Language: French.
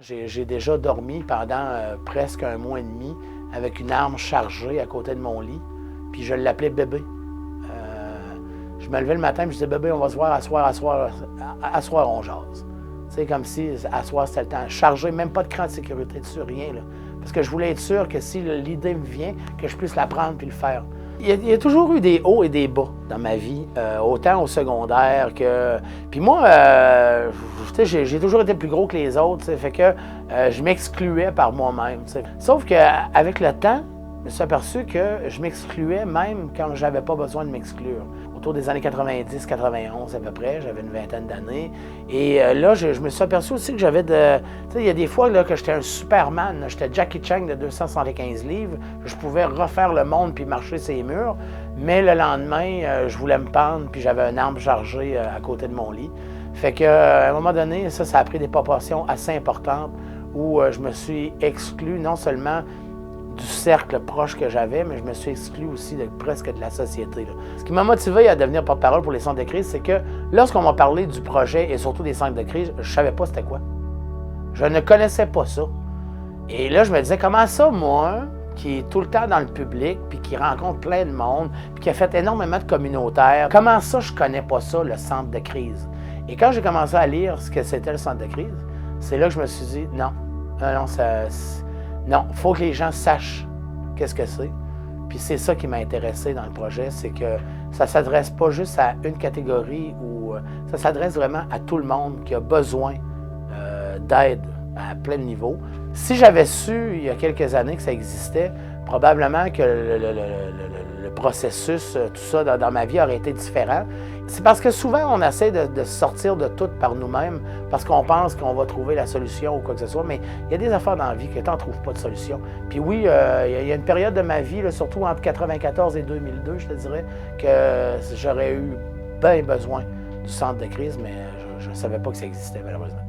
J'ai déjà dormi pendant presque un mois et demi avec une arme chargée à côté de mon lit, puis je l'appelais bébé. Je me levais le matin et je disais, bébé, on va se voir, à soir, on jase. C'est comme si, à soir, c'était le temps. Chargé, même pas de cran de sécurité dessus, rien. Là. Parce que je voulais être sûr que si l'idée me vient, que je puisse la prendre puis le faire. Il y a toujours eu des hauts et des bas dans ma vie, autant au secondaire que... Puis moi, j'ai toujours été plus gros que les autres, fait que je m'excluais par moi-même. Sauf qu'avec le temps, je me suis aperçu que je m'excluais même quand j'avais pas besoin de m'exclure. Autour des années 90-91 à peu près, j'avais une vingtaine d'années. Et là, je me suis aperçu aussi que j'avais de... Tu sais, il y a des fois là, que j'étais un Superman, j'étais Jackie Chan de 275 livres, je pouvais refaire le monde puis marcher sur les murs, mais le lendemain, je voulais me pendre puis j'avais une arme chargée à côté de mon lit. Fait qu'à un moment donné, ça a pris des proportions assez importantes où je me suis exclu non seulement du cercle proche que j'avais, mais je me suis exclu aussi presque de la société. Là. Ce qui m'a motivé à devenir porte-parole pour les centres de crise, c'est que lorsqu'on m'a parlé du projet et surtout des centres de crise, je ne savais pas c'était quoi. Je ne connaissais pas ça. Et là, je me disais, comment ça, moi, qui est tout le temps dans le public, puis qui rencontre plein de monde, puis qui a fait énormément de communautaires, comment ça, je ne connais pas ça, le centre de crise? Et quand j'ai commencé à lire ce que c'était le centre de crise, c'est là que je me suis dit, non, il faut que les gens sachent qu'est-ce que c'est. Puis c'est ça qui m'a intéressé dans le projet, c'est que ça ne s'adresse pas juste à une catégorie, ou ça s'adresse vraiment à tout le monde qui a besoin d'aide à plein niveau. Si j'avais su il y a quelques années que ça existait, probablement que le processus, tout ça dans ma vie aurait été différent. C'est parce que souvent, on essaie de sortir de tout par nous-mêmes parce qu'on pense qu'on va trouver la solution ou quoi que ce soit, mais il y a des affaires dans la vie que tu n'en trouves pas de solution. Puis oui, il y a une période de ma vie, là, surtout entre 1994 et 2002, je te dirais, que j'aurais eu bien besoin du centre de crise, mais je ne savais pas que ça existait, malheureusement.